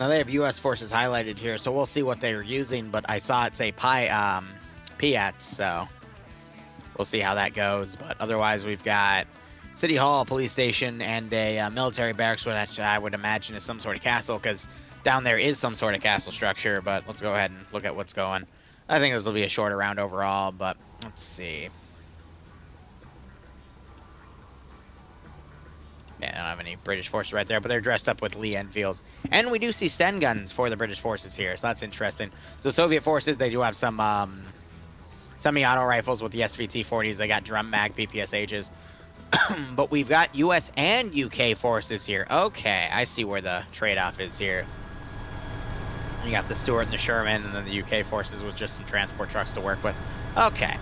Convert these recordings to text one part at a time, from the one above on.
Now they have U.S. forces highlighted here, so we'll see what they're using, but I saw it say Piats, so we'll see how that goes. But otherwise, we've got City Hall, police station, and a military barracks, which I would imagine is some sort of castle, because down there is some sort of castle structure, but let's go ahead and look at what's going. I think this will be a shorter round overall, but let's see. Yeah, I don't have any British forces right there, but they're dressed up with Lee Enfields. And we do see Sten guns for the British forces here, so that's interesting. So Soviet forces, they do have some semi-auto rifles with the SVT-40s. They got drum mag PPSHs. But we've got US and UK forces here. Okay, I see where the trade-off is here. You got the Stuart and the Sherman, and then the UK forces with just some transport trucks to work with. Okay.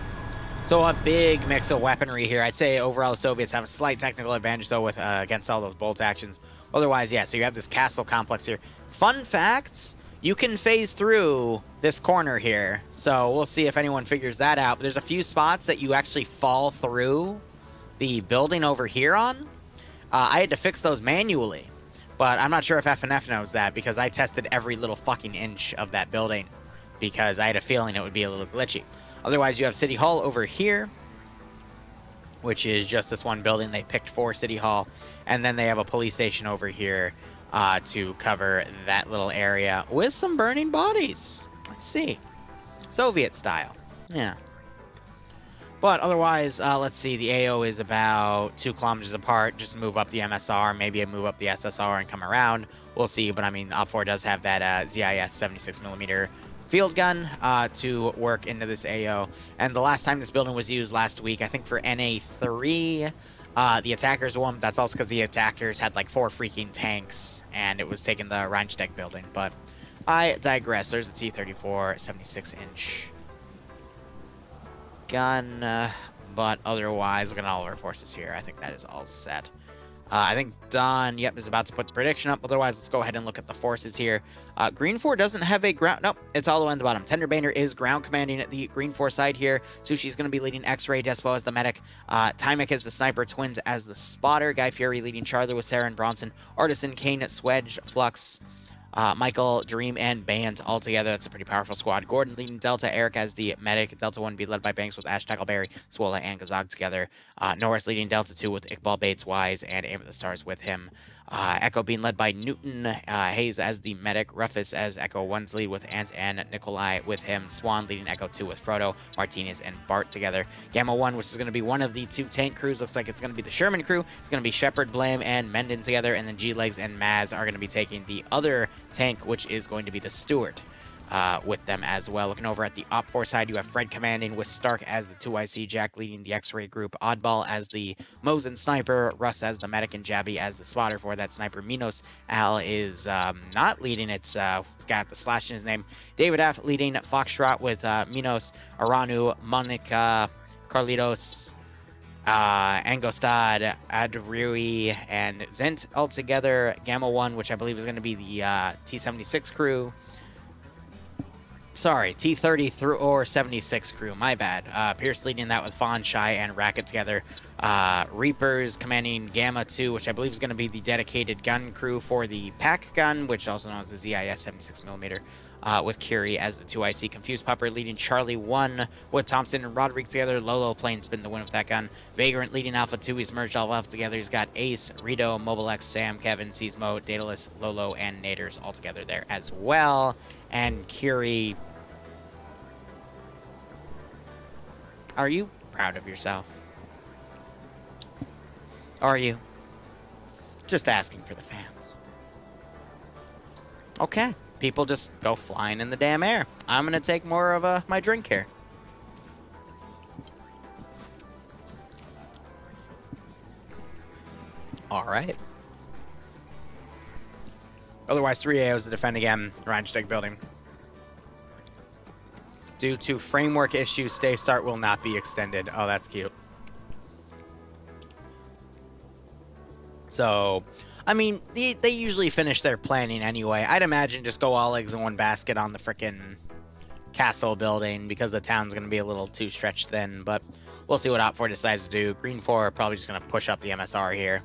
So a big mix of weaponry here. I'd say overall the Soviets have a slight technical advantage, though, with against all those bolt actions. Otherwise, yeah, so you have this castle complex here. Fun facts, you can phase through this corner here. So we'll see if anyone figures that out. But there's a few spots that you actually fall through the building over here on. I had to fix those manually. But I'm not sure if FNF knows that, because I tested every little fucking inch of that building because I had a feeling it would be a little glitchy. Otherwise, you have City Hall over here, which is just this one building they picked for City Hall. And then they have a police station over here to cover that little area with some burning bodies. Let's see. Soviet style. Yeah. But otherwise, let's see. The AO is about 2 kilometers apart. Just move up the MSR, maybe move up the SSR and come around. We'll see. But, I mean, OPFOR does have that ZIS 76mm field gun to work into this AO. And the last time this building was used last week, I think for NA3, the attackers won. That's also because the attackers had like 4 freaking tanks, and it was taking the Rheinsteig building. But I digress. There's a T-34 76-inch gun. But otherwise, look at all of our forces here. I think that is all set. I think Don, yep, is about to put the prediction up. Otherwise, let's go ahead and look at the forces here. Green 4 doesn't have a ground... Nope, it's all the way on the bottom. Tender Boehner is ground commanding at the Green 4 side here. Sushi's going to be leading X-Ray, Despo as the medic. Tymek as the sniper, Twins as the spotter. Guy Fury leading Charlie with Sarah and Bronson. Artisan, Kane, Swedge, Flux, Michael, Dream, and Band all together. That's a pretty powerful squad. Gordon leading Delta, Eric as the medic. Delta 1 be led by Banks with Ash, Tackleberry, Swola, and Gazog together. Norris leading Delta 2 with Iqbal, Bates, Wise, and Aim at the Stars with him. Echo being led by Newton, Hayes as the medic, Ruffus as Echo 1's lead with Ant and Nikolai with him. Swan leading Echo 2 with Frodo, Martinez, and Bart together. Gamma 1, which is going to be one of the 2 tank crews, looks like it's going to be the Sherman crew. It's going to be Shepard, Blame, and Menden together, and then G-Legs and Maz are going to be taking the other tank, which is going to be the Stewart. With them as well. Looking over at the OPFOR side, you have Fred commanding with Stark as the 2IC, Jack leading the X-Ray group, Oddball as the Mosin sniper, Russ as the medic, and Jabby as the spotter for that sniper. Minos Al is not leading, it's got the slash in his name. David F leading Foxtrot with Minos, Aranu, Monica, Carlitos, Angostad, Adrui, and Zent all together. Gamma 1, which I believe is going to be the T-76 crew. Sorry, T-30 through or 76 crew, my bad. Pierce leading that with Fawn, Shy, and Racket together. Reapers commanding Gamma 2, which I believe is going to be the dedicated gun crew for the pack gun, which also known as the ZIS 76mm, with Curie as the 2IC. Confused Pupper leading Charlie 1 with Thompson and Roderick together. Lolo playing spin the win with that gun. Vagrant leading Alpha 2. He's merged all Alpha together. He's got Ace, Rito, Mobile X, Sam, Kevin, Seismo, Daedalus, Lolo, and Naders all together there as well. And Curie... Are you proud of yourself? Are you? Just asking for the fans. Okay. People just go flying in the damn air. I'm going to take more of my drink here. All right. Otherwise, 3 AOs to defend again. Rheinsteig building. Due to framework issues, stay start will not be extended. Oh, that's cute. So, I mean, they usually finish their planning anyway. I'd imagine just go all eggs in one basket on the frickin' castle building because the town's going to be a little too stretched thin. But we'll see what OPFOR decides to do. Green 4 are probably just going to push up the MSR here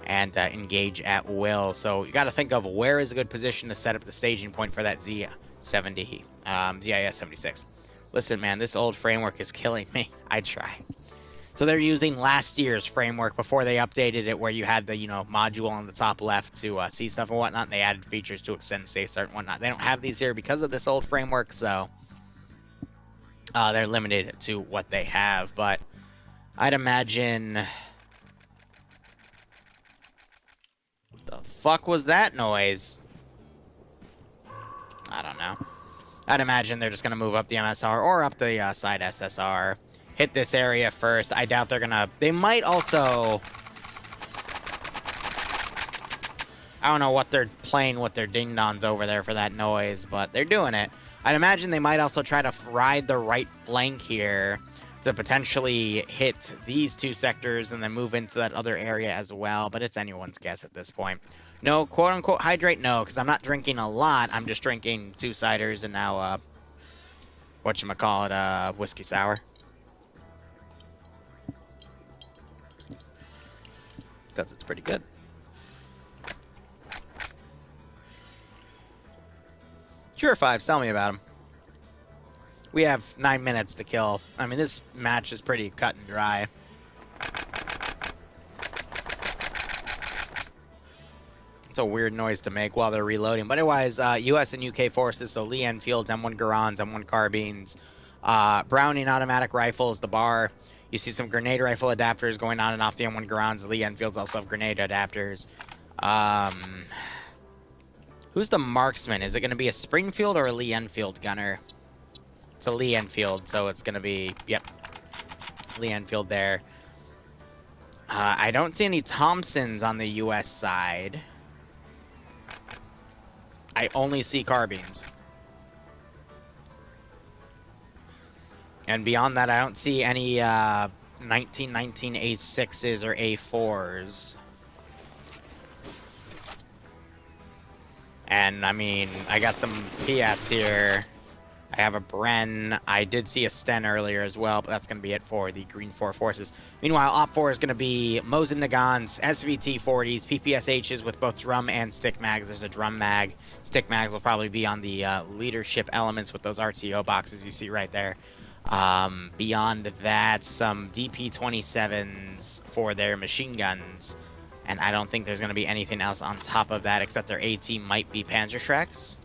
and engage at will. So you got to think of where is a good position to set up the staging point for that Z70, ZIS 76. Listen, man, this old framework is killing me. I try. So they're using last year's framework before they updated it, where you had the, module on the top left to see stuff and whatnot, and they added features to extend safe start and whatnot. They don't have these here because of this old framework, so they're limited to what they have. But I'd imagine... What the fuck was that noise? I don't know. I'd imagine they're just going to move up the MSR or up the side SSR. Hit this area first. I doubt they're going to... They might also... I don't know what they're playing with their ding-dongs over there for that noise, but they're doing it. I'd imagine they might also try to ride the right flank here to potentially hit these two sectors and then move into that other area as well, but it's anyone's guess at this point. No, quote-unquote hydrate, no, because I'm not drinking a lot. I'm just drinking 2 ciders and now, whatchamacallit, whiskey sour. Because it's pretty good. Sure, 5s, tell me about them. We have 9 minutes to kill. I mean, this match is pretty cut and dry. It's a weird noise to make while they're reloading. But otherwise, US and UK forces, so Lee Enfields, M1 Garans, M1 carbines, Browning automatic rifles, the bar. You see some grenade rifle adapters going on and off the M1 Garans. The Lee Enfields also have grenade adapters. Who's the marksman? Is it going to be a Springfield or a Lee Enfield gunner? It's a Lee Enfield, so it's going to be, yep, Lee Enfield there. I don't see any Thompsons on the US side. I only see carbines. And beyond that, I don't see any 1919 A6s or A4s. And, I mean, I got some Piats here. I have a Bren. I did see a Sten earlier as well, but that's going to be it for the Green 4 forces. Meanwhile, Op 4 is going to be Mosin Nagans, SVT 40s, PPSHs with both drum and stick mags. There's a drum mag. Stick mags will probably be on the leadership elements with those RTO boxes you see right there. Beyond that, some DP-27s for their machine guns. And I don't think there's going to be anything else on top of that, except their AT might be Panzerschrecks.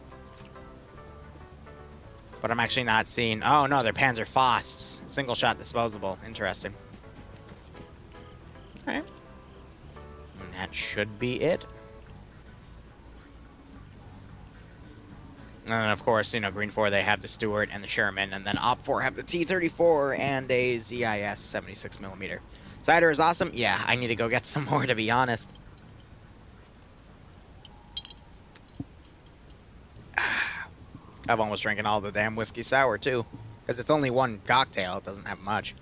But I'm actually not seeing... Oh, no, they're Panzer Fausts. Single-shot disposable. Interesting. Alright. And that should be it. And then, of course, Green 4, they have the Stuart and the Sherman. And then Op 4 have the T-34 and a ZIS 76mm. Cider is awesome. Yeah, I need to go get some more, to be honest. I've almost drinking all the damn whiskey sour, too. Because it's only one cocktail. It doesn't have much.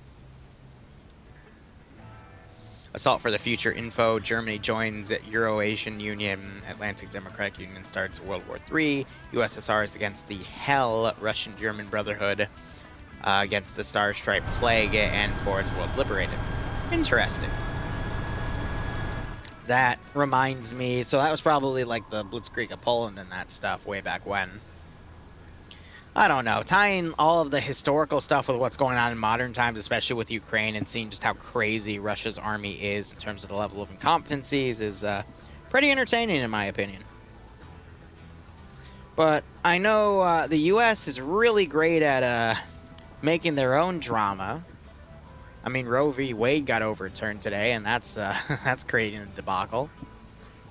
Assault for the Future info. Germany joins Euro-Asian Union. Atlantic Democratic Union starts World War III. USSR is against the Hell Russian-German Brotherhood. Against the Star Stripe Plague and for its world liberated. Interesting. That reminds me... So that was probably like the Blitzkrieg of Poland and that stuff way back when. I don't know. Tying all of the historical stuff with what's going on in modern times, especially with Ukraine, and seeing just how crazy Russia's army is in terms of the level of incompetencies is pretty entertaining, in my opinion. But I know the U.S. is really great at making their own drama. I mean, Roe v. Wade got overturned today, and that's creating a debacle.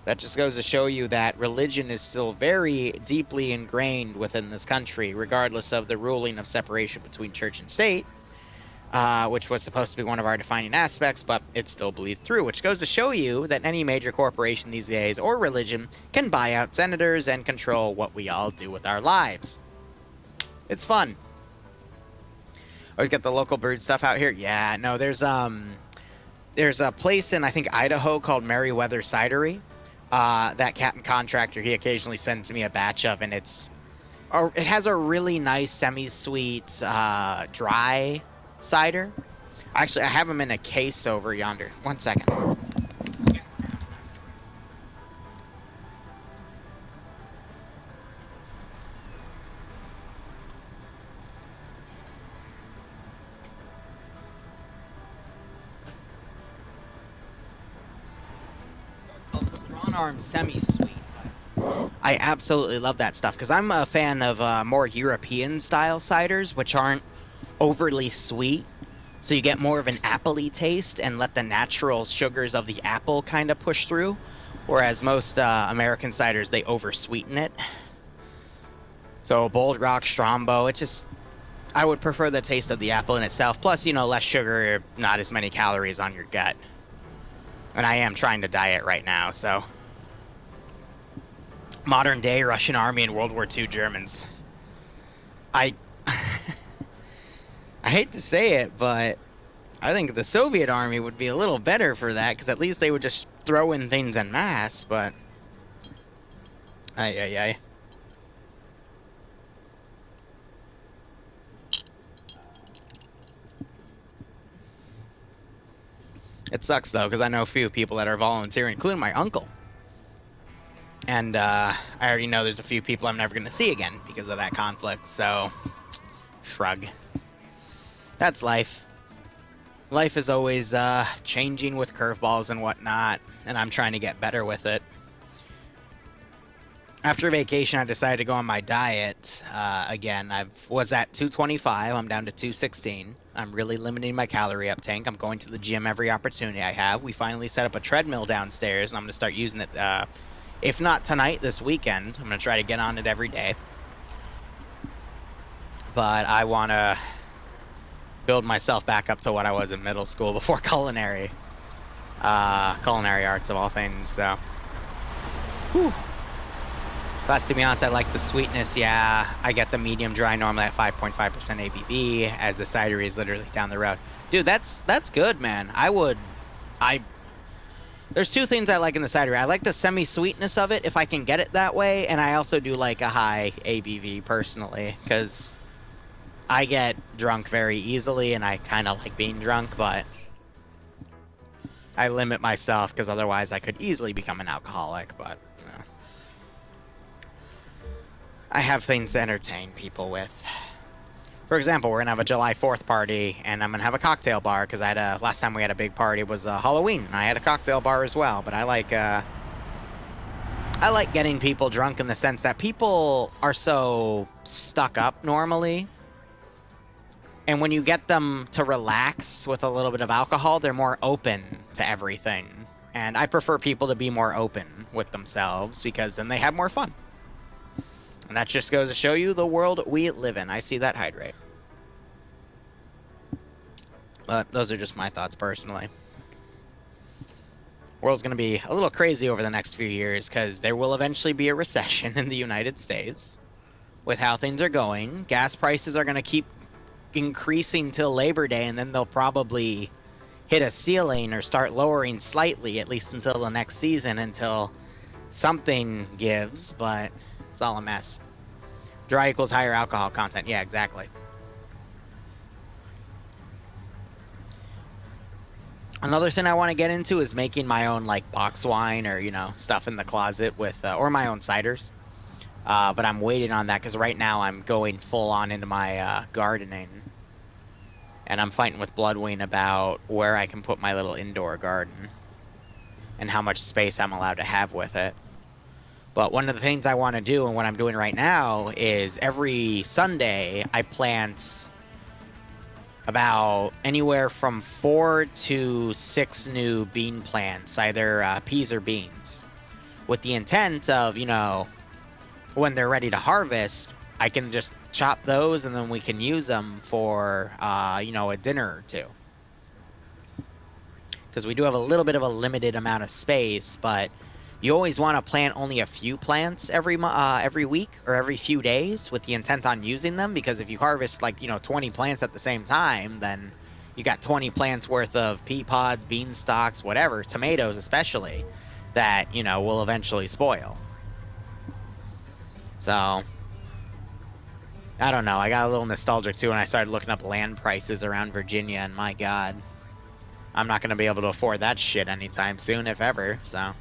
That just goes to show you that religion is still very deeply ingrained within this country, regardless of the ruling of separation between church and state, which was supposed to be one of our defining aspects, but it still bleeds through, which goes to show you that any major corporation these days, or religion, can buy out senators and control what we all do with our lives. It's fun. Always got the local bird stuff out here. Yeah, no, there's a place in, I think, Idaho called Meriwether Cidery. That Captain Contractor, he occasionally sends me a batch of, and it has a really nice semi-sweet dry cider. Actually, I have them in a case over yonder. 1 second. one-arm semi-sweet. I absolutely love that stuff because I'm a fan of more European-style ciders, which aren't overly sweet. So you get more of an apple-y taste and let the natural sugars of the apple kind of push through. Whereas most American ciders, they over-sweeten it. So Bold Rock, Strombo, it just... I would prefer the taste of the apple in itself. Plus, you know, less sugar, not as many calories on your gut. And I am trying to diet right now, so... Modern day Russian army and World War II Germans. I hate to say it, but I think the Soviet army would be a little better for that, because at least they would just throw in things en masse, but... Ay. It sucks, though, because I know a few people that are volunteering, including my uncle. And I already know there's a few people I'm never going to see again because of that conflict, so shrug. That's life. Life is always changing with curveballs and whatnot, and I'm trying to get better with it. After vacation, I decided to go on my diet again. I was at 225. I'm down to 216. I'm really limiting my calorie uptake. I'm going to the gym every opportunity I have. We finally set up a treadmill downstairs, and I'm going to start using it, if not tonight, this weekend. I'm going to try to get on it every day. But I want to build myself back up to what I was in middle school before culinary. Culinary arts, of all things, so. Whew. But to be honest, I like the sweetness. Yeah, I get the medium dry normally at 5.5% ABV, as the cidery is literally down the road. Dude, that's good, man. There's two things I like in the cidery. I like the semi-sweetness of it, if I can get it that way, and I also do like a high ABV, personally, because I get drunk very easily, and I kind of like being drunk, but I limit myself, because otherwise I could easily become an alcoholic, but... I have things to entertain people with. For example, we're going to have a July 4th party, and I'm going to have a cocktail bar, because last time we had a big party was Halloween, and I had a cocktail bar as well, but I like getting people drunk in the sense that people are so stuck up normally, and when you get them to relax with a little bit of alcohol, they're more open to everything, and I prefer people to be more open with themselves, because then they have more fun. And that just goes to show you the world we live in. I see that hydrate. But those are just my thoughts personally. World's going to be a little crazy over the next few years because there will eventually be a recession in the United States with how things are going. Gas prices are going to keep increasing till Labor Day, and then they'll probably hit a ceiling or start lowering slightly, at least until the next season, until something gives, but... it's all a mess. Dry equals higher alcohol content. Yeah, exactly. Another thing I want to get into is making my own, like, box wine or, you know, stuff in the closet with, or my own ciders. But I'm waiting on that because right now I'm going full on into my gardening. And I'm fighting with Bloodwing about where I can put my little indoor garden and how much space I'm allowed to have with it. But one of the things I want to do, and what I'm doing right now, is every Sunday I plant about anywhere from 4 to 6 new bean plants, either peas or beans, with the intent of, you know, when they're ready to harvest, I can just chop those and then we can use them for, you know, a dinner or two. Because we do have a little bit of a limited amount of space, but... you always want to plant only a few plants every week or every few days with the intent on using them, because if you harvest, like, you know, 20 plants at the same time, then you got 20 plants worth of pea pods, bean stalks, whatever, tomatoes especially, that, you know, will eventually spoil. So, I don't know. I got a little nostalgic, too, when I started looking up land prices around Virginia, and my God, I'm not going to be able to afford that shit anytime soon, if ever, so...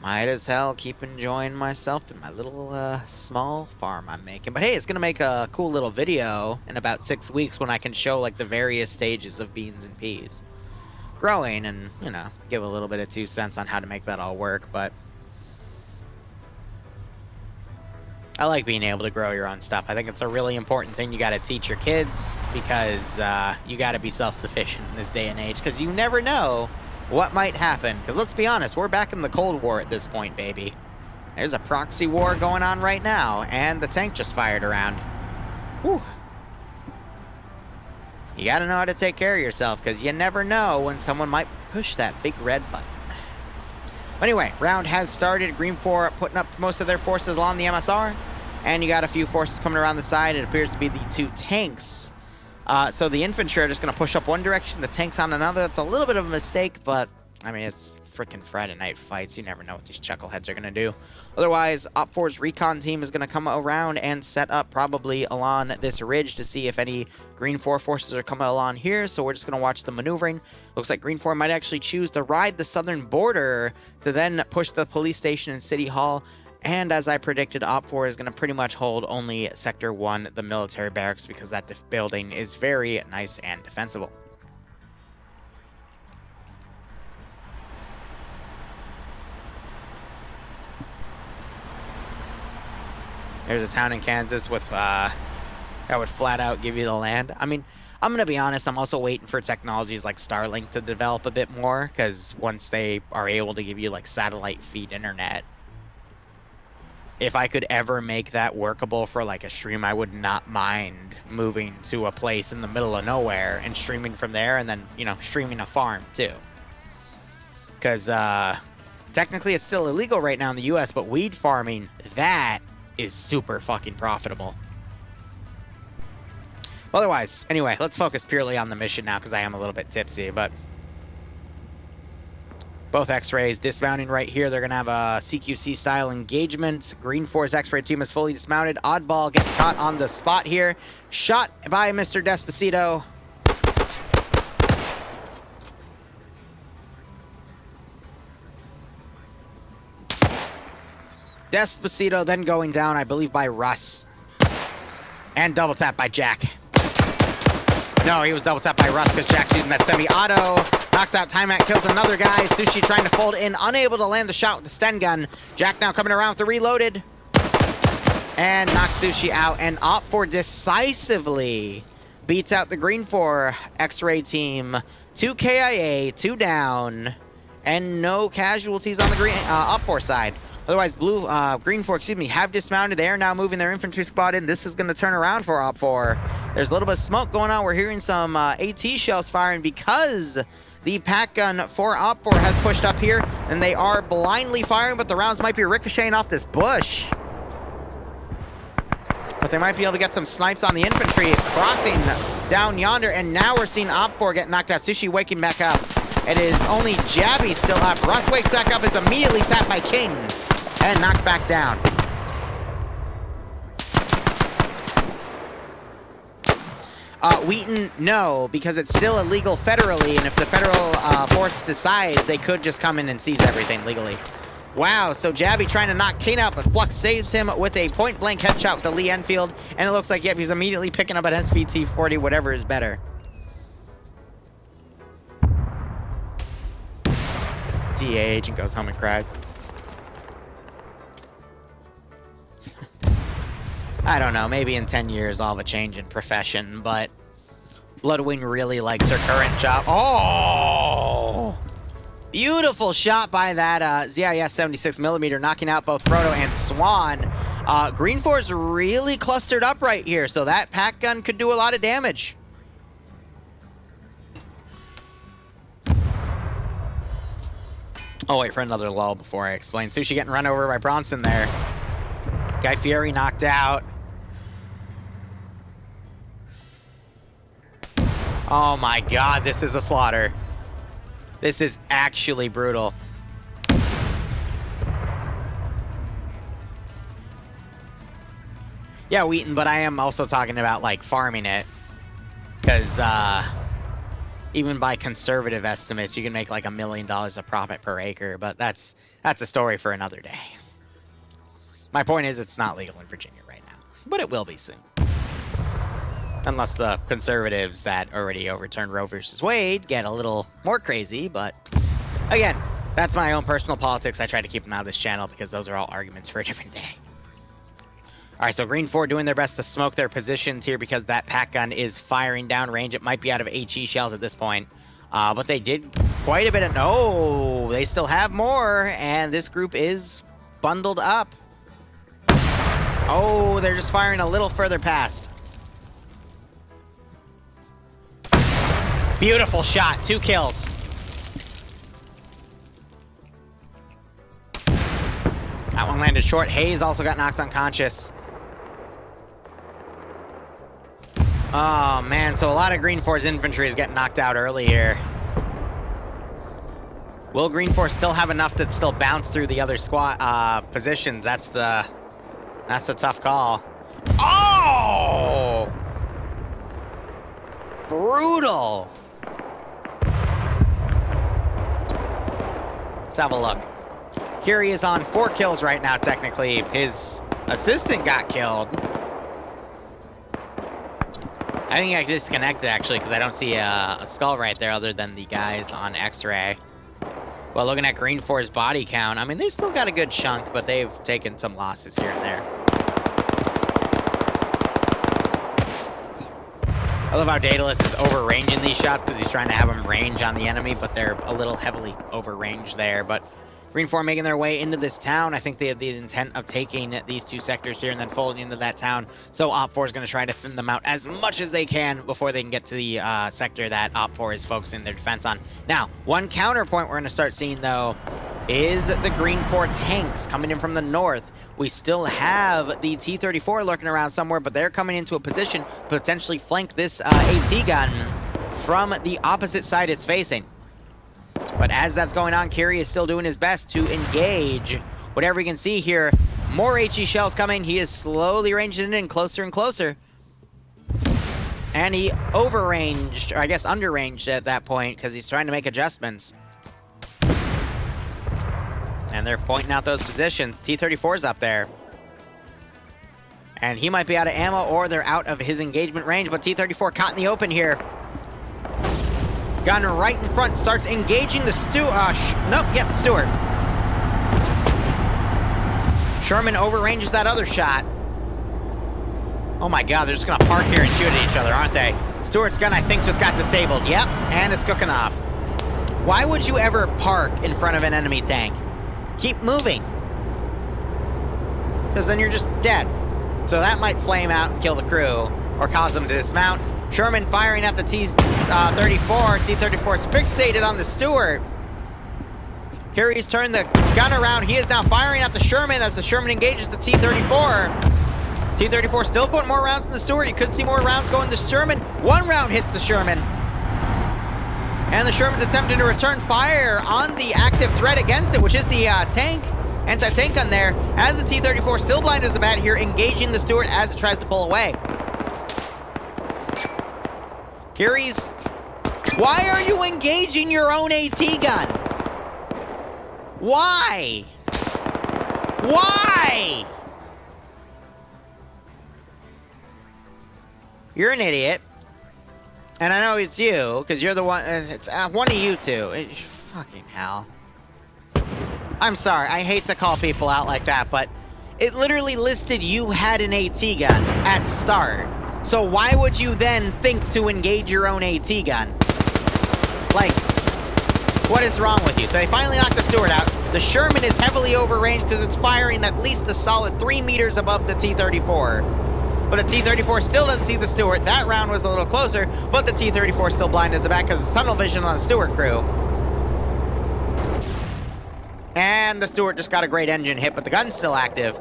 might as well keep enjoying myself in my little small farm I'm making. But hey, it's going to make a cool little video in about 6 weeks when I can show like the various stages of beans and peas. growing and, you know, give a little bit of 2 cents on how to make that all work, but I like being able to grow your own stuff. I think it's a really important thing you got to teach your kids because you got to be self-sufficient in this day and age because you never know what might happen. Because let's be honest, we're back in the Cold War at this point, baby. There's a proxy war going on right now, and the tank just fired around. Whew. You got to know how to take care of yourself because you never know when someone might push that big red button. Anyway, round has started. Green 4 putting up most of their forces along the MSR. And you got a few forces coming around the side. It appears to be the 2 tanks. So the infantry are just going to push up one direction, the tanks on another. That's a little bit of a mistake, but, I mean, it's freaking Friday night fights. You never know what these chuckleheads are going to do. Otherwise, Op4's recon team is going to come around and set up probably along this ridge to see if any Green 4 forces are coming along here. So we're just going to watch the maneuvering. Looks like Green 4 might actually choose to ride the southern border to then push the police station and City Hall. And as I predicted, Op4 is going to pretty much hold only Sector 1, the military barracks, because that building is very nice and defensible. There's a town in Kansas with that would flat out give you the land. I mean, I'm going to be honest, I'm also waiting for technologies like Starlink to develop a bit more, because once they are able to give you like satellite feed internet, if I could ever make that workable for like a stream, I would not mind moving to a place in the middle of nowhere and streaming from there, and then, you know, streaming a farm too. Because technically it's still illegal right now in the US, but weed farming, that is super fucking profitable. Otherwise, anyway, let's focus purely on the mission now because I am a little bit tipsy, but both X-rays dismounting right here. They're going to have a CQC-style engagement. Green 4's X-ray team is fully dismounted. Oddball gets caught on the spot here. Shot by Mr. Despacito. Despacito then going down, I believe, by Russ. And double tap by Jack. No, he was double tapped by Russ because Jack's using that semi-auto. Knocks out Timac, kills another guy. Sushi trying to fold in, unable to land the shot with the Sten gun. Jack now coming around with the reloaded. And knocks Sushi out. And Op4 decisively beats out the Green 4 X-ray team. 2 KIA, 2 down, and no casualties on the Green Op4 side. Otherwise, Green 4, excuse me, have dismounted. They are now moving their infantry squad in. This is going to turn around for Op4. There's a little bit of smoke going on. We're hearing some AT shells firing because the pack gun for Op4 has pushed up here, and they are blindly firing, but the rounds might be ricocheting off this bush. But they might be able to get some snipes on the infantry crossing down yonder, and now we're seeing Op4 get knocked out. Sushi waking back up. It is only Jabby still up. Russ wakes back up, is immediately tapped by King and knocked back down. Wheaton, no, because it's still illegal federally, and if the federal force decides, they could just come in and seize everything legally. Wow, so Jabby trying to knock Kane out, but Flux saves him with a point-blank headshot with the Lee Enfield, and it looks like, yep, he's immediately picking up an SVT-40, whatever is better. DA agent goes home and cries. I don't know, maybe in 10 years I'll have a change in profession, but Bloodwing really likes her current job. Oh! Beautiful shot by that ZIS 76mm, knocking out both Frodo and Swan. Green 4's really clustered up right here, so that pack gun could do a lot of damage. I'll wait for another lull before I explain. Sushi getting run over by Bronson there. Guy Fieri knocked out. Oh my god, this is a slaughter. This is actually brutal. Yeah, Wheaton, but I am also talking about, like, farming it. Because, even by conservative estimates, you can make, like, $1 million of profit per acre. But that's a story for another day. My point is, it's not legal in Virginia right now. But it will be soon. Unless the conservatives that already overturned Roe versus Wade get a little more crazy, but again, that's my own personal politics. I try to keep them out of this channel because those are all arguments for a different day. All right, so Green 4 doing their best to smoke their positions here because that pack gun is firing down range. It might be out of HE shells at this point, but they did quite a bit of... No, they still have more, and this group is bundled up. Oh, they're just firing a little further past. Beautiful shot, 2 kills. That one landed short. Hayes also got knocked unconscious. Oh, man, so a lot of Green 4's infantry is getting knocked out early here. Will Green 4 still have enough to still bounce through the other squad positions? That's the tough call. Oh! Brutal. Let's have a look. Curie is on 4 kills right now, technically. His assistant got killed. I think I disconnected, actually, because I don't see a skull right there other than the guys on X-ray. Well, looking at Green 4's body count, I mean, they still got a good chunk, but they've taken some losses here and there. I love how Daedalus is overranging these shots because he's trying to have them range on the enemy, but they're a little heavily overranged there. But Green 4 making their way into this town. I think they have the intent of taking these 2 sectors here and then folding into that town. So Op 4 is going to try to thin them out as much as they can before they can get to the sector that Op 4 is focusing their defense on. Now, one counterpoint we're going to start seeing, though, is the Green 4 tanks coming in from the north. We still have the T-34 lurking around somewhere, but they're coming into a position to potentially flank this AT gun from the opposite side it's facing. But as that's going on, Curie is still doing his best to engage whatever he can see here. More HE shells coming. He is slowly ranging in closer and closer. And he overranged, or I guess underranged at that point because he's trying to make adjustments. And they're pointing out those positions. T-34's up there. And he might be out of ammo or they're out of his engagement range, but T-34 caught in the open here. Gun right in front, starts engaging the Stewart. Sherman overranges that other shot. Oh my god, they're just gonna park here and shoot at each other, aren't they? Stewart's gun, I think, just got disabled. Yep, and it's cooking off. Why would you ever park in front of an enemy tank? Keep moving. Because then you're just dead. So that might flame out and kill the crew, or cause them to dismount. Sherman firing at the T-34. T-34 is fixated on the Stewart. Curie's turned the gun around. He is now firing at the Sherman as the Sherman engages the T-34. T-34 still putting more rounds in the Stewart. You could see more rounds going to Sherman. 1 round hits the Sherman. And the Sherman's attempting to return fire on the active threat against it, which is the tank. Anti-tank gun there. As the T-34 still blind as a bat here, engaging the Stewart as it tries to pull away. Curie's... Why are you engaging your own AT gun? Why? Why? You're an idiot. And I know it's you, because you're the one... It's one of you two. Fucking hell. I'm sorry, I hate to call people out like that, but it literally listed you had an AT gun at start. So why would you then think to engage your own AT gun? Like, what is wrong with you? So they finally knocked the Stewart out. The Sherman is heavily overranged because it's firing at least a solid 3 meters above the T-34. But the T-34 still doesn't see the Stewart. That round was a little closer, but the T-34 still blind as the back because it's tunnel vision on the Stewart crew. And the Stewart just got a great engine hit, but the gun's still active.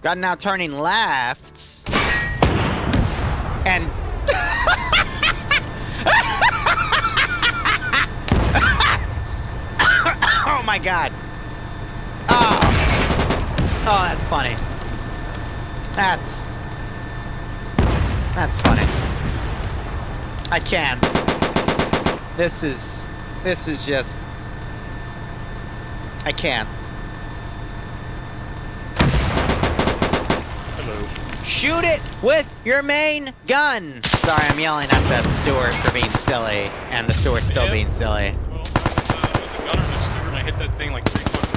Gun now turning left. And... oh my god. Oh. Oh, that's funny. That's funny. I can't. This is just... I can't. Hello. Shoot it with your main gun. Sorry, I'm yelling at the steward for being silly, and the steward's still being silly. Well, I was a gunner in the steward, and I hit that thing like 3 fucking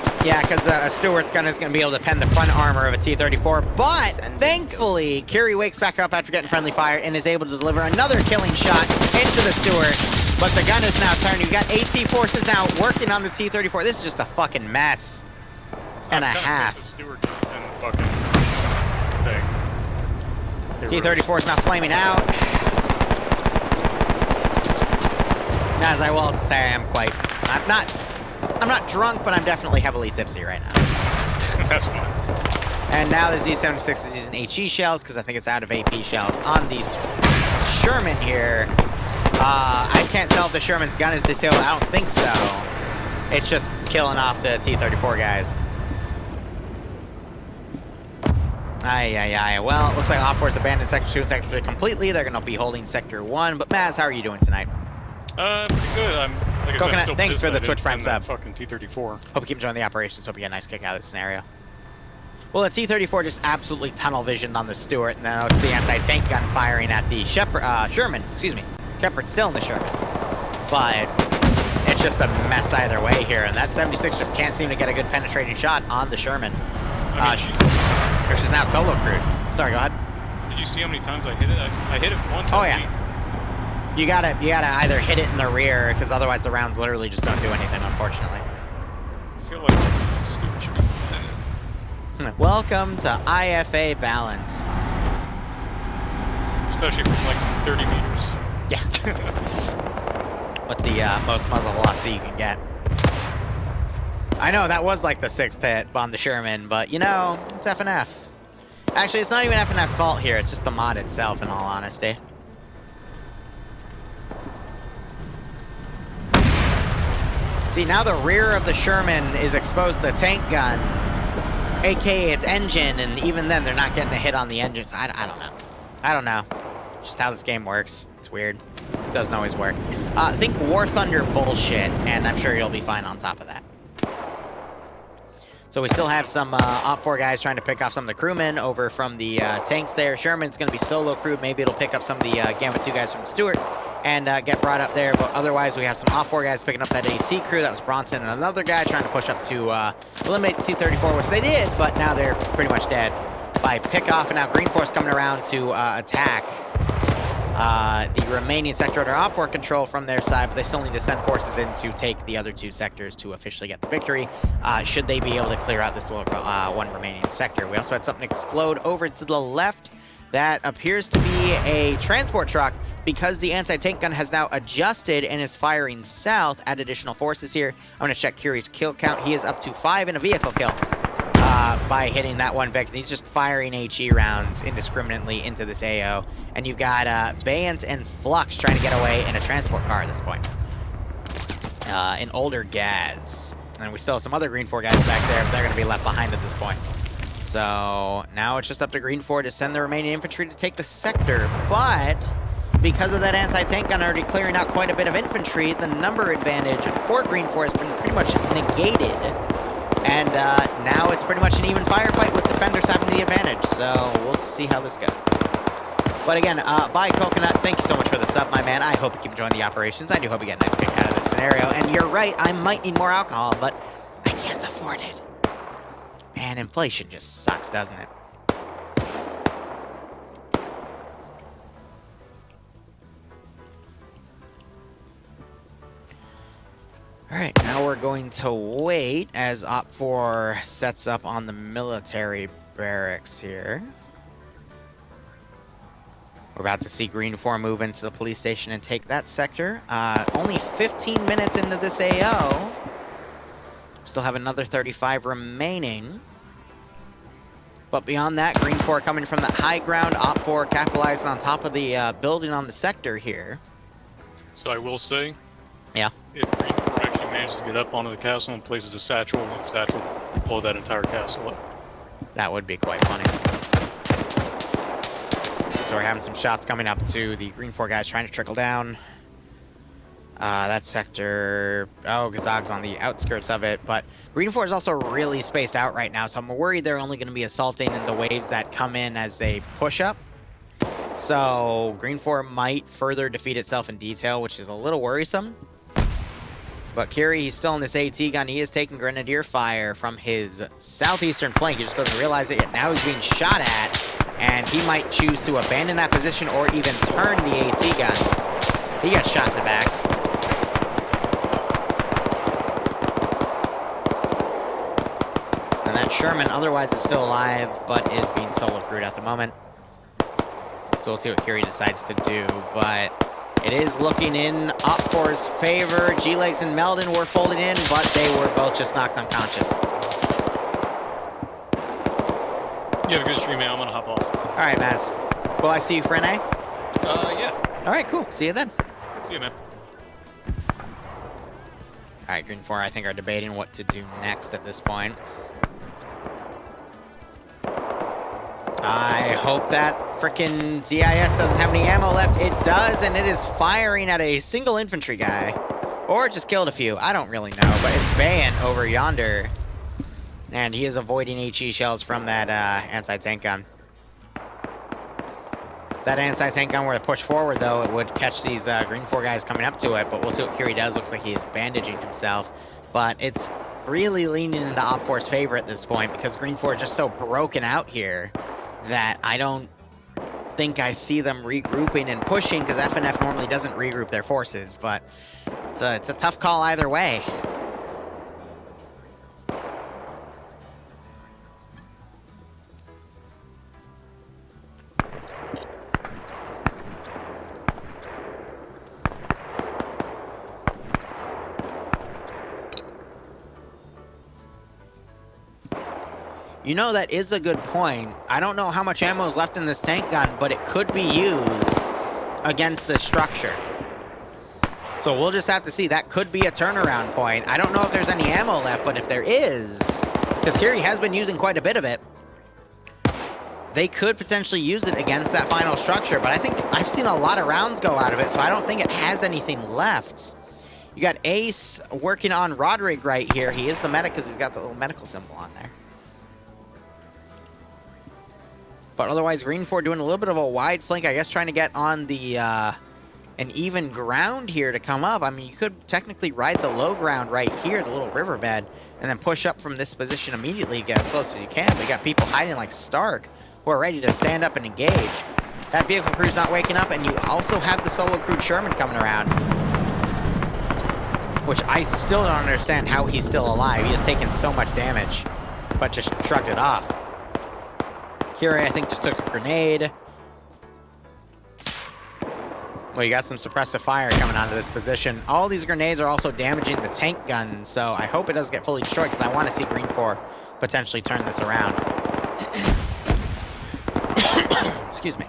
times. Yeah, because a steward's gun is going to be able to pen the front armor of a T-34, but thankfully, Curie wakes back up after getting friendly fire and is able to deliver another killing shot into the steward. But the gun is now turned. You've got AT forces now working on the T-34. This is just a fucking mess and a half. The steward and the fucking thing. T-34 is now flaming out. As I will also say, I'm not drunk, but I'm definitely heavily tipsy right now. That's fine. And now the Z76 is using HE shells because I think it's out of AP shells on these Sherman here. I can't tell if the Sherman's gun is disabled. I don't think so. It's just killing off the T-34 guys. Aye. Well, it looks like Op 4's abandoned Sector 2 and Sector 3 completely. They're going to be holding Sector 1. But Maz, how are you doing tonight? Pretty good. Like I said, I'm still thanks pissed for the I didn't Twitch Prime win that sub. Fucking T-34. Hope you keep enjoying the operations. Hope you get a nice kick out of this scenario. Well, the T-34 just absolutely tunnel visioned on the Stuart, and now it's the anti-tank gun firing at the Sherman. Excuse me. Shepard's still in the Sherman. But it's just a mess either way here, and that 76 just can't seem to get a good penetrating shot on the Sherman. She's now solo crewed. Sorry, go ahead. Did you see how many times I hit it? I hit it once. Oh, yeah. You gotta either hit it in the rear, because otherwise the rounds literally just don't do anything, unfortunately. I feel like stupid should be defended. Welcome to IFA Balance. Especially from like 30 meters. Yeah. With the most muzzle velocity you can get. I know, that was like the 6th hit on the Sherman, but you know, it's FNF. Actually, it's not even FNF's fault here, it's just the mod itself, in all honesty. See, now the rear of the Sherman is exposed to the tank gun, aka its engine, and even then they're not getting a hit on the engines. I don't know. I don't know. It's just how this game works. It's weird. It doesn't always work. Think War Thunder bullshit, and I'm sure you'll be fine on top of that. So we still have some Op 4 guys trying to pick off some of the crewmen over from the tanks there. Sherman's going to be solo crewed. Maybe it'll pick up some of the Gamma 2 guys from the Stuart and get brought up there. But otherwise, we have some Op 4 guys picking up that AT crew. That was Bronson and another guy trying to push up to eliminate the T-34, which they did, but now they're pretty much dead by pickoff. And now Green Force coming around to attack the remaining sector under Op 4 control from their side, but they still need to send forces in to take the other 2 sectors to officially get the victory, should they be able to clear out this one remaining sector. We also had something explode over to the left. That appears to be a transport truck because the anti-tank gun has now adjusted and is firing south. Add additional forces here. I'm going to check Curie's kill count. He is up to 5 in a vehicle kill. By hitting that one victim. He's just firing HE rounds indiscriminately into this AO. And you've got Bayant and Flux trying to get away in a transport car at this point. An older Gaz. And we still have some other Green 4 guys back there, but they're going to be left behind at this point. So now it's just up to Green 4 to send the remaining infantry to take the sector. But because of that anti-tank gun already clearing out quite a bit of infantry, the number advantage for Green 4 has been pretty much negated. And now it's pretty much an even firefight with defenders having the advantage. So we'll see how this goes. But again, bye Coconut. Thank you so much for the sub, my man. I hope you keep enjoying the operations. I do hope you get a nice kick out of this scenario. And you're right, I might need more alcohol, but I can't afford it. Man, inflation just sucks, doesn't it? Alright, now we're going to wait as Op 4 sets up on the military barracks here. We're about to see Green 4 move into the police station and take that sector. Only 15 minutes into this AO. Still have another 35 remaining. But beyond that, Green 4 coming from that high ground. Op 4 capitalizing on top of the building on the sector here. So I will say, yeah, if Green 4 actually manages to get up onto the castle and places a satchel, and satchel blow that entire castle up. That would be quite funny. So we're having some shots coming up to the Green 4 guys trying to trickle down. That sector... Oh, Gazog's on the outskirts of it, but Green 4 is also really spaced out right now, so I'm worried they're only going to be assaulting in the waves that come in as they push up. So Green 4 might further defeat itself in detail, which is a little worrisome. But Kiri, he's still in this AT gun. He is taking Grenadier fire from his southeastern flank. He just doesn't realize it yet. Now he's being shot at, and he might choose to abandon that position or even turn the AT gun. He got shot in the back. And that Sherman otherwise is still alive, but is being solo crewed at the moment. So we'll see what Kiri decides to do, but it is looking in Op4's favor. G-Legs and Meldon were folded in, but they were both just knocked unconscious. You have a good stream, man. I'm gonna hop off. All right, Maz. Will I see you for an A? Yeah. All right, cool. See you then. See you, man. All right, Green 4, I think, are debating what to do next at this point. I hope that frickin' DIS doesn't have any ammo left. It does, and it is firing at a single infantry guy. Or it just killed a few. I don't really know, but it's Bayan over yonder. And he is avoiding HE shells from that anti-tank gun. That anti-tank gun were to push forward, though, it would catch these Green 4 guys coming up to it. But we'll see what Kiri does. Looks like he is bandaging himself. But it's really leaning into Op4's favor at this point because Green 4 is just so broken out here that I don't think I see them regrouping and pushing because FNF normally doesn't regroup their forces, but it's a tough call either way. You know, that is a good point. I don't know how much ammo is left in this tank gun, but it could be used against this structure. So we'll just have to see. That could be a turnaround point. I don't know if there's any ammo left, but if there is, because Kiri has been using quite a bit of it, they could potentially use it against that final structure. But I think I've seen a lot of rounds go out of it, so I don't think it has anything left. You got Ace working on Roderick right here. He is the medic because he's got the little medical symbol on there. But otherwise, Green 4 doing a little bit of a wide flank, I guess, trying to get on the an even ground here to come up. I mean, you could technically ride the low ground right here, the little riverbed, and then push up from this position immediately to get as close as you can. But you got people hiding like Stark who are ready to stand up and engage. That vehicle crew's not waking up, and you also have the solo crewed Sherman coming around, which I still don't understand how he's still alive. He has taken so much damage, but just shrugged it off. Kiri, I think, just took a grenade. Well, you got some suppressive fire coming onto this position. All these grenades are also damaging the tank gun, so I hope it doesn't get fully destroyed because I want to see Green 4 potentially turn this around. Excuse me.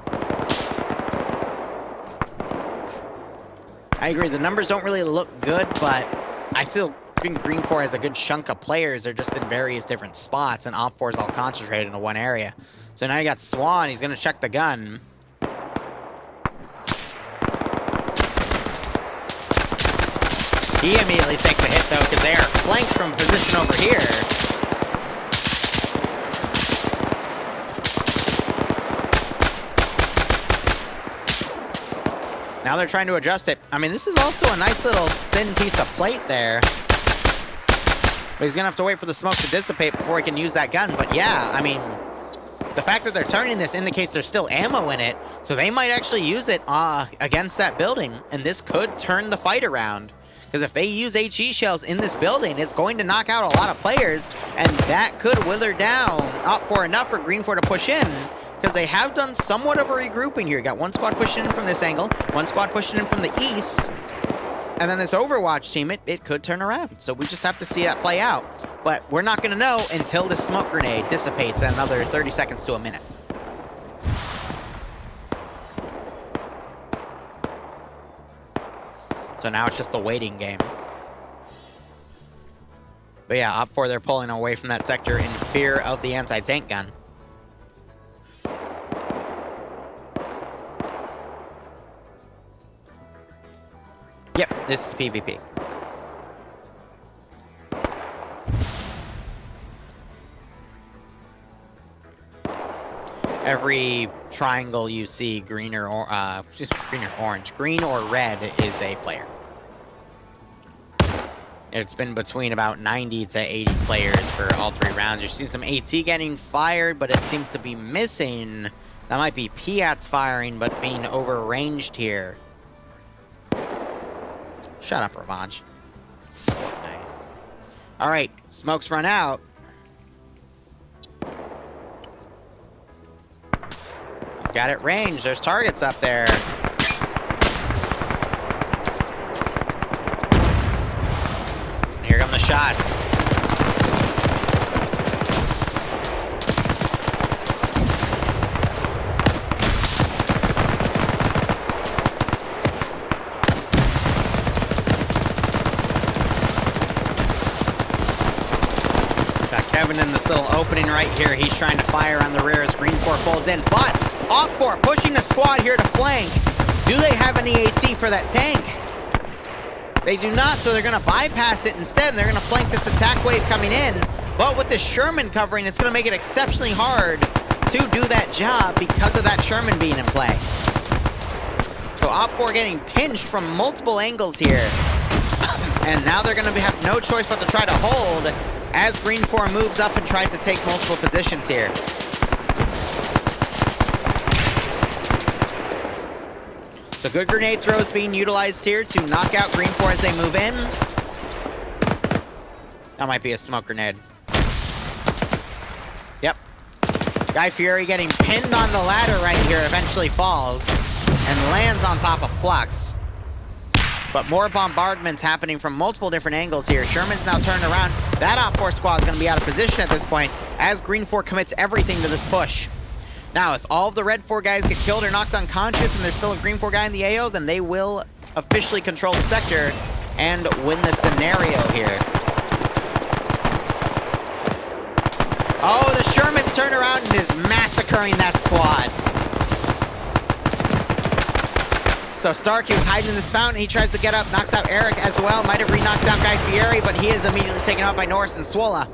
I agree, the numbers don't really look good, but I still think Green 4 has a good chunk of players. They're just in various different spots, and Op 4 is all concentrated into one area. So now you got Swan, he's going to check the gun. He immediately takes a hit, though, because they are flanked from a position over here. Now they're trying to adjust it. I mean, this is also a nice little thin piece of plate there. But he's going to have to wait for the smoke to dissipate before he can use that gun. But yeah, I mean, the fact that they're turning this indicates there's still ammo in it. So they might actually use it against that building. And this could turn the fight around. Because if they use HE shells in this building, it's going to knock out a lot of players. And that could wither down up for enough for Green 4 to push in. Because they have done somewhat of a regrouping here. You got one squad pushing in from this angle, one squad pushing in from the east. And then this Overwatch team, it could turn around. So we just have to see that play out. But we're not going to know until the smoke grenade dissipates in another 30 seconds to a minute. So now it's just the waiting game. But yeah, Op 4, they're pulling away from that sector in fear of the anti-tank gun. Yep, this is PvP. Every triangle you see, green or orange, green or red is a player. It's been between about 90 to 80 players for all 3 rounds. You're seeing some AT getting fired, but it seems to be missing. That might be Piat's firing, but being overranged here. Shut up, Revanche. Fortnite. All right, smoke's run out. He's got it ranged. There's targets up there. Here come the shots. Got Kevin in this little opening right here. He's trying to fire on the rear as Green 4 folds in, but Op4 pushing the squad here to flank. Do they have any AT for that tank? They do not, so they're going to bypass it instead, and they're going to flank this attack wave coming in. But with the Sherman covering, it's going to make it exceptionally hard to do that job because of that Sherman being in play. So Op4 getting pinched from multiple angles here. And now they're going to have no choice but to try to hold as Green 4 moves up and tries to take multiple positions here. So good grenade throws being utilized here to knock out Green 4 as they move in. That might be a smoke grenade. Yep. Guy Fieri getting pinned on the ladder right here eventually falls and lands on top of Flux. But more bombardments happening from multiple different angles here. Sherman's now turned around. That Op4 squad is going to be out of position at this point as Green 4 commits everything to this push. Now, if all of the Red 4 guys get killed or knocked unconscious and there's still a Green 4 guy in the AO, then they will officially control the sector and win the scenario here. Oh, the Sherman's turned around and is massacring that squad. So Stark, he was hiding in this fountain. He tries to get up, knocks out Eric as well. Might have re-knocked out Guy Fieri, but he is immediately taken out by Norris and Swola.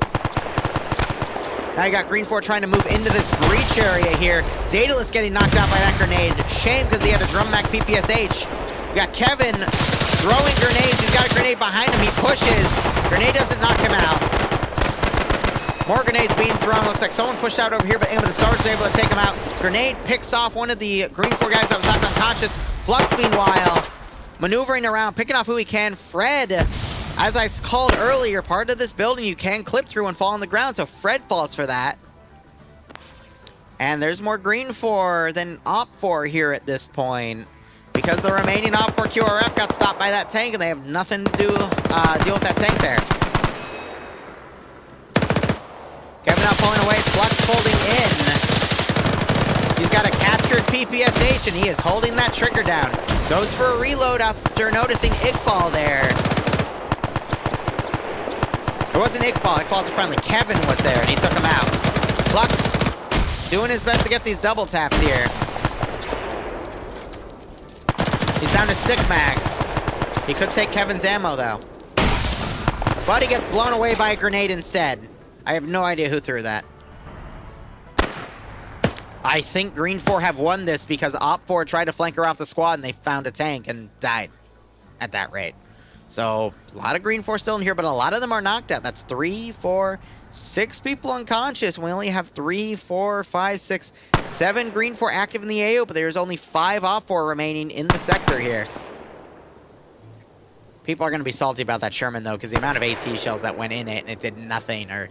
Now you got Green 4 trying to move into this breach area here. Daedalus getting knocked out by that grenade. Shame because he had a drum mac PPSH. We got Kevin throwing grenades. He's got a grenade behind him. He pushes. Grenade doesn't knock him out. More grenades being thrown. Looks like someone pushed out over here, but the Stars were able to take him out. Grenade picks off one of the Green 4 guys that was knocked unconscious. Flux, meanwhile, maneuvering around, picking off who he can. Fred, as I called earlier, part of this building you can clip through and fall on the ground, so Fred falls for that. And there's more Green 4 than Op4 here at this point, because the remaining Op4 QRF got stopped by that tank, and they have nothing to do, deal with that tank there. Kevin now pulling away, Flux folding in. He's got a captured PPSH, and he is holding that trigger down. Goes for a reload after noticing Iqbal there. It wasn't Iqbal, Iqbal's a friendly. Kevin was there, and he took him out. Flux doing his best to get these double taps here. He's down to stick mags. He could take Kevin's ammo, though. But he gets blown away by a grenade instead. I have no idea who threw that. I think Green 4 have won this because Op4 tried to flank her off the squad and they found a tank and died at that rate. So, a lot of Green 4 still in here, but a lot of them are knocked out. That's 3, 4, 6 people unconscious. We only have 3, 4, 5, 6, 7 Green 4 active in the AO, but there's only 5 Op4 remaining in the sector here. People are going to be salty about that Sherman, though, because the amount of AT shells that went in it and it did nothing or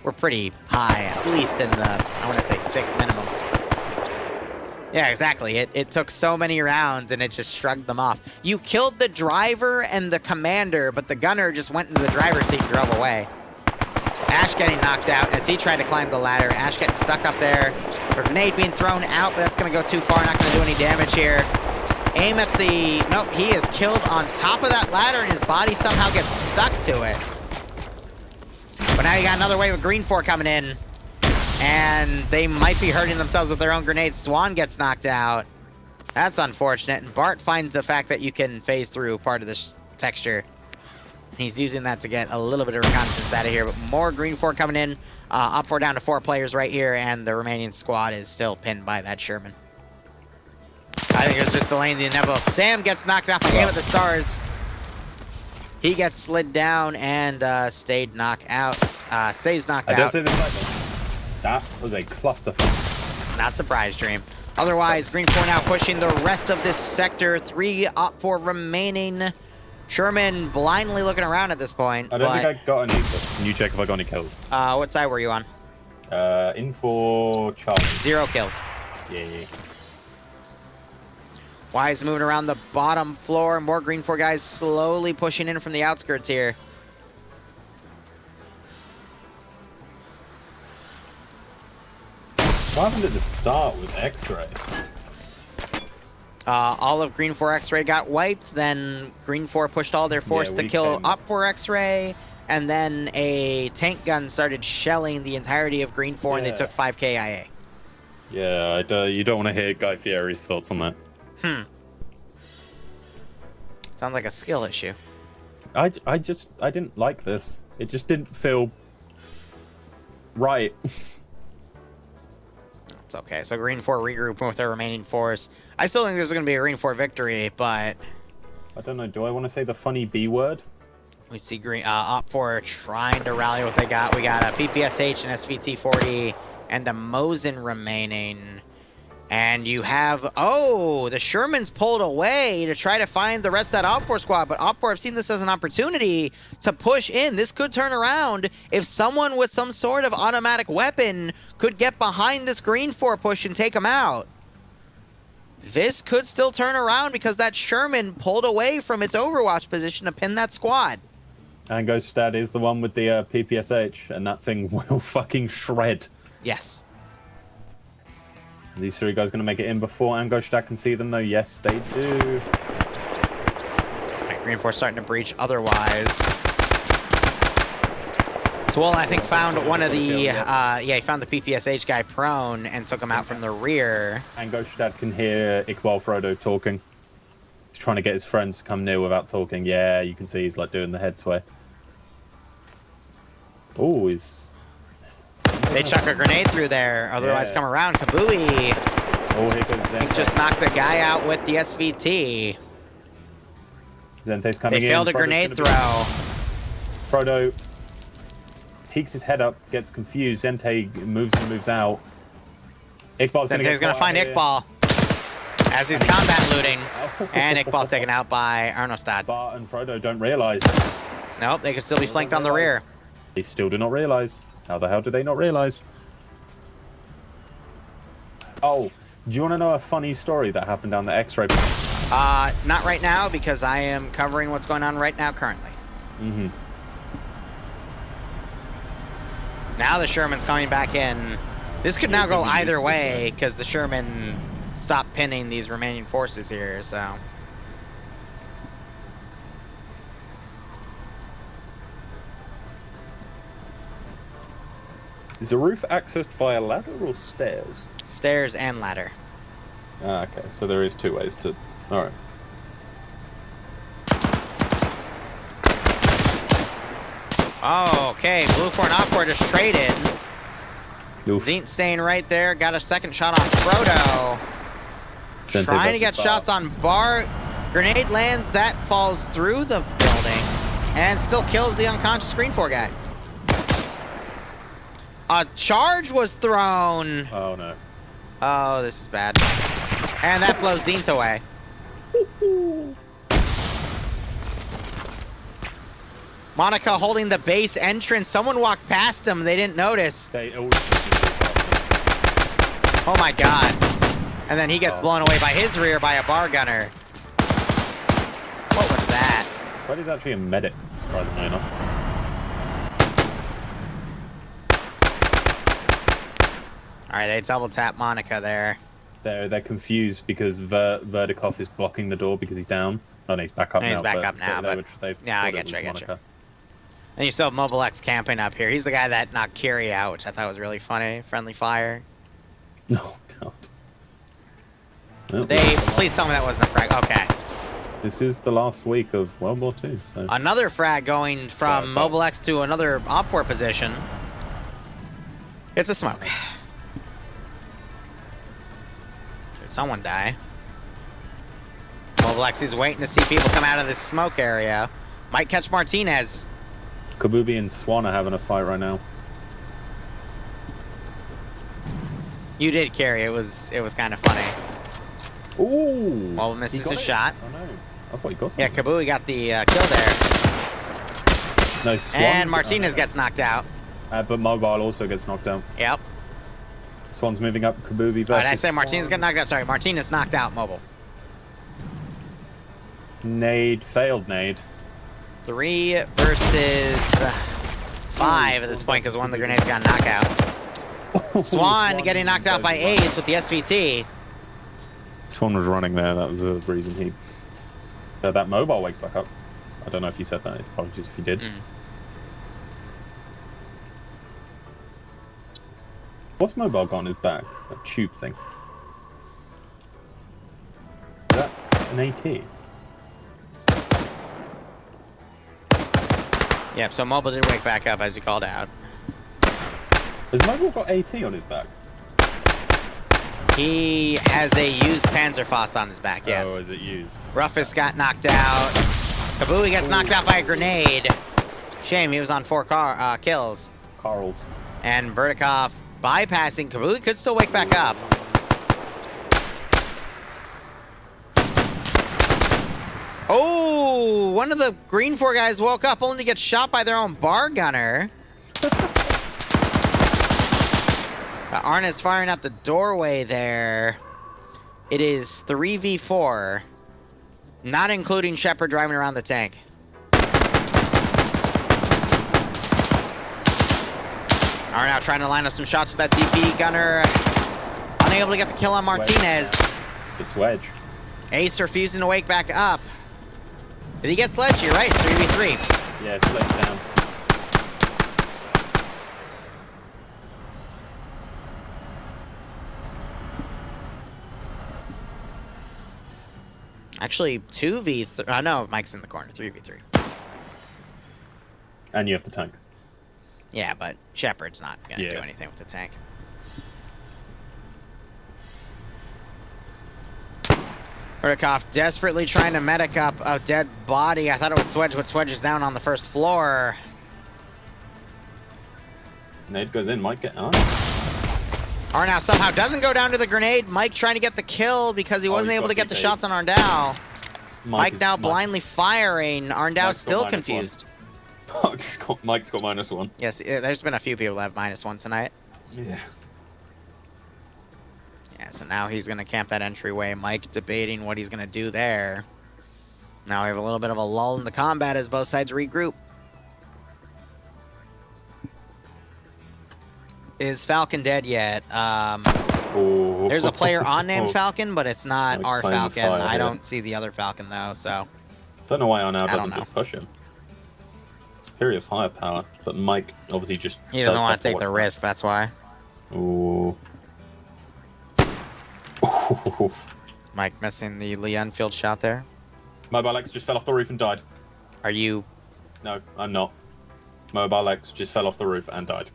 were pretty high, at least in the, I want to say 6 minimum. Yeah, exactly. It took so many rounds and it just shrugged them off. You killed the driver and the commander, but the gunner just went into the driver's seat and drove away. Ash getting knocked out as he tried to climb the ladder. Ash getting stuck up there. A grenade being thrown out, but that's going to go too far. Not going to do any damage here. Aim at the... Nope, he is killed on top of that ladder and his body somehow gets stuck to it. But now you got another wave of Green 4 coming in. And they might be hurting themselves with their own grenades. Swan gets knocked out. That's unfortunate. And Bart finds the fact that you can phase through part of this texture. He's using that to get a little bit of reconnaissance out of here. But more Green 4 coming in. Up 4 down to 4 players right here. And the remaining squad is still pinned by that Sherman. I think it's just delaying the inevitable. Sam gets knocked off by Game of the Stars. He gets slid down and stays knocked out. Stays knocked out. That was a clusterfuck. Not surprised, Dream. Otherwise, Green 4 now pushing the rest of this sector. 3 up 4 remaining. Sherman blindly looking around at this point. I don't think I got any. Can you check if I got any kills? What side were you on? In for Charlie. 0 kills. Yeah. Wise moving around the bottom floor. More Green 4 guys slowly pushing in from the outskirts here. What happened at the start with X-Ray? All of Green 4 X-Ray got wiped. Then Green 4 pushed all their force to kill Op 4 X-Ray. And then a tank gun started shelling the entirety of Green 4 and they took 5 KIA. Yeah, you don't want to hear Guy Fieri's thoughts on that. Sounds like a skill issue. I didn't like this. It just didn't feel right. It's okay. So Green 4 regrouping with their remaining force. I still think this is going to be a Green 4 victory, but... I don't know. Do I want to say the funny B word? We see Op 4 trying to rally what they got. We got a PPSH and SVT-40 and a Mosin remaining. And you have... Oh, the Sherman's pulled away to try to find the rest of that Op 4 squad. But Op 4 have seen this as an opportunity to push in. This could turn around if someone with some sort of automatic weapon could get behind this Green 4 push and take them out. This could still turn around because that Sherman pulled away from its Overwatch position to pin that squad. Angostad is the one with the PPSH, and that thing will fucking shred. Yes. Are these 3 guys going to make it in before Angostad can see them, though? Yes, they do. All right, Green 4 starting to breach otherwise. Swole, I think, found one of the... he found the PPSH guy prone and took him out from the rear. Angostad can hear Iqbal Frodo talking. He's trying to get his friends to come near without talking. Yeah, you can see he's like doing the head sway. Oh, he's... They chuck a grenade through there, otherwise come around. Kabooey. Oh, here goes Zente. He just knocked a guy out with the SVT. Zente's coming in. They failed a grenade throw. Frodo peeks his head up, gets confused. Zente moves out. Iqbal's Zente's going to find Iqbal as he's combat looting. And Iqbal's taken out by Arnostad. Bart and Frodo don't realize. Nope, they could still be flanked on the rear. They still do not realize. How the hell did they not realize? Oh, do you want to know a funny story that happened down the X-ray? Not right now, because I am covering what's going on right now currently. Now the Sherman's coming back in. This could now go either way, because the Sherman stopped pinning these remaining forces here, so... Is the roof accessed via ladder or stairs? Stairs and ladder. Ah, okay, so there is 2 ways to... Alright. Oh, okay. Blue 4 and Op 4 just traded. Oof. Zint staying right there. Got a second shot on Frodo. Zente Trying to get versus shots on Bart. Grenade lands. That falls through the building. And still kills the unconscious Green 4 guy. A charge was thrown. Oh, no. Oh, this is bad. And that blows Zint away. Monica holding the base entrance. Someone walked past him. They didn't notice. Oh, my God. And then he gets blown away by his rear by a bar gunner. What was that? Freddy's actually a medic, surprisingly enough. All right, they double tap Monica there. They're confused because Verdikov is blocking the door because he's down. Oh, no, he's back up now. He's back up now, but... Yeah, I get you, And you still have Mobile X camping up here. He's the guy that knocked Kiri out, which I thought was really funny. Friendly fire. Oh, God. Oh, Please tell me that wasn't a frag. Okay. This is the last week of World War II, so... Another frag going from Mobile X to another op-4 position. It's a smoke. Did someone die? Mobile X is waiting to see people come out of this smoke area. Might catch Martinez. Kabubi and Swan are having a fight right now. You did carry. It was kind of funny. Ooh! Mobile misses his shot. Oh no. I thought he got Yeah, something. Kabui got the kill there. No, Swan. And Martinez gets knocked out. But Mobile also gets knocked out. Yep. Swan's moving up. Kabubi versus Did I say Martinez got knocked out? Sorry, Martinez knocked out Mobile. Nade. Failed Nade. 3 versus 5 at this point because one of the grenades got a knockout. Swan getting knocked out by Ace with the SVT. Swan was running there. That was the reason he... that Mobile wakes back up. I don't know if you said that. Apologies if you did. What's Mobile got on his back? That tube thing. Is that an AT? Yep, so Mobile did wake back up as you called out. Has Mobile got AT on his back? He has a used Panzerfaust on his back, yes. Oh, is it used? Ruffus got knocked out. Kabui gets knocked out by a grenade. Shame, he was on 4 kills. Carl's. And Vertikov bypassing. Kabui could still wake back up. Oh, one of the Green 4 guys woke up only to get shot by their own bar gunner. Arna's firing out the doorway there. It is 3v4, not including Shepard driving around the tank. Arna trying to line up some shots with that DP gunner. Unable to get the kill on Martinez. The Swedge. Ace refusing to wake back up. Did he get Sledge? You're right, 3v3. Yeah, Sledge down. Actually, 2v3. No, Mike's in the corner, 3v3. And you have the tank. Yeah, but Shepard's not going to Yeah. do anything with the tank. Vertikov desperately trying to medic up a dead body. I thought it was Swedge, but Swedge is down on the first floor. Nade goes in, might get on. Arnow somehow doesn't go down to the grenade. Mike trying to get the kill because he wasn't he's able got to get the DP. shots on Arndau. Mike now Mike- blindly firing. Arndau's Mike's still got -1. confused. Mike's got -1. Yes, there's been a few people that have -1 tonight. Yeah. Yeah, so now he's going to camp that entryway. Mike debating what he's going to do there. Now we have a little bit of a lull in the combat as both sides regroup. Is Falcon dead yet? Oh. There's a player on named Falcon, but it's not Like our playing Falcon. fire I here. don't see the other Falcon, though, so... Don't know why Arnaud I don't doesn't know. just push him. Superior firepower, but Mike obviously just... He doesn't want to stuff take the watch risk, that's why. that. Ooh. Mike missing the Lee Enfield shot there. Mobile X just fell off the roof and died. Are you... No, I'm not. Mobile X just fell off the roof and died.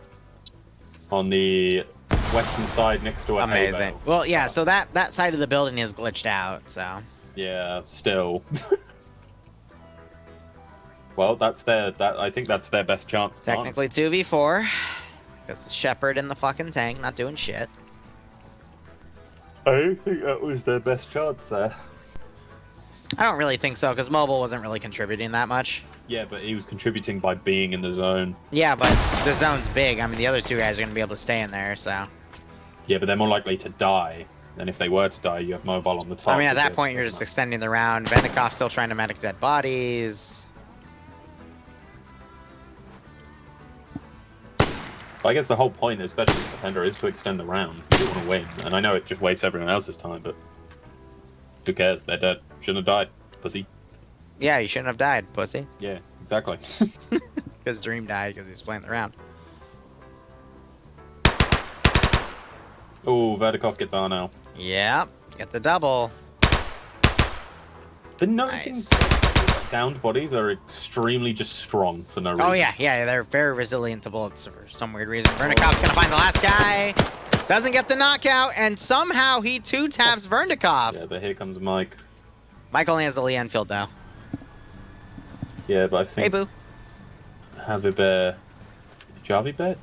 On the western side next to a hay Amazing. bale. Well, yeah, so that side of the building is glitched out, so... Yeah, still. Well, I think that's their best chance. Technically 2v4. Because the Shepard in the fucking tank not doing shit. I think that was their best chance there. I don't really think so, because Mobile wasn't really contributing that much. Yeah, but he was contributing by being in the zone. Yeah, but the zone's big. I mean, the other 2 guys are going to be able to stay in there, so... Yeah, but they're more likely to die. And if they were to die, you have Mobile on the top. I mean, at that which point, you're just extending the round. Vendikov's still trying to medic dead bodies. But I guess the whole point, especially as defender, is to extend the round. You want to win. And I know it just wastes everyone else's time, but who cares? They're dead. Shouldn't have died, pussy. Yeah, you shouldn't have died, pussy. Yeah, exactly. Because Dream died because he was playing the round. Oh, Verdikov gets on now. Yeah. Get the double. Been noticing Nice. downed bodies are extremely just strong for no reason. Oh, yeah. Yeah, they're very resilient to bullets for some weird reason. Vernikov's gonna find the last guy. Doesn't get the knockout, and somehow he two-taps Vernikov. Yeah, but here comes Mike. Mike only has the Lee Enfield, though. Yeah, but I Hey, think boo. Javi Bet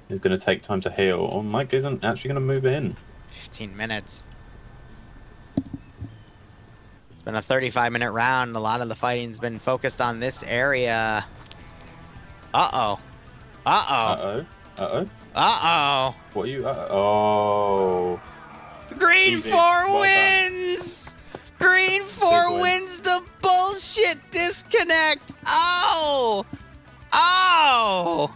is going to take time to heal. Or Mike isn't actually going to move in. 15 minutes. It's been a 35-minute round. A lot of the fighting's been focused on this area. Uh-oh. Uh-oh. Uh-oh. Uh-oh. What are you... Oh. Green Easy. 4 Well wins! Green 4 Big win. wins the bullshit disconnect! Oh! Oh!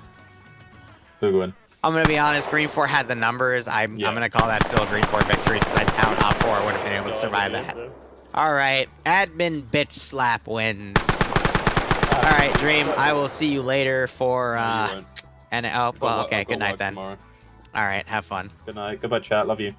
Big win. I'm gonna be honest, Green 4 had the numbers. I'm Yeah. gonna call that still a Green 4 victory because I doubt Op 4 would have been able to survive that. Alright, admin bitch slap wins. Alright, Dream, I will see you later for No, you won't. and oh I've got well work- okay, I've got good night work then. tomorrow. Alright, have fun. Good night. Goodbye, chat. Love you.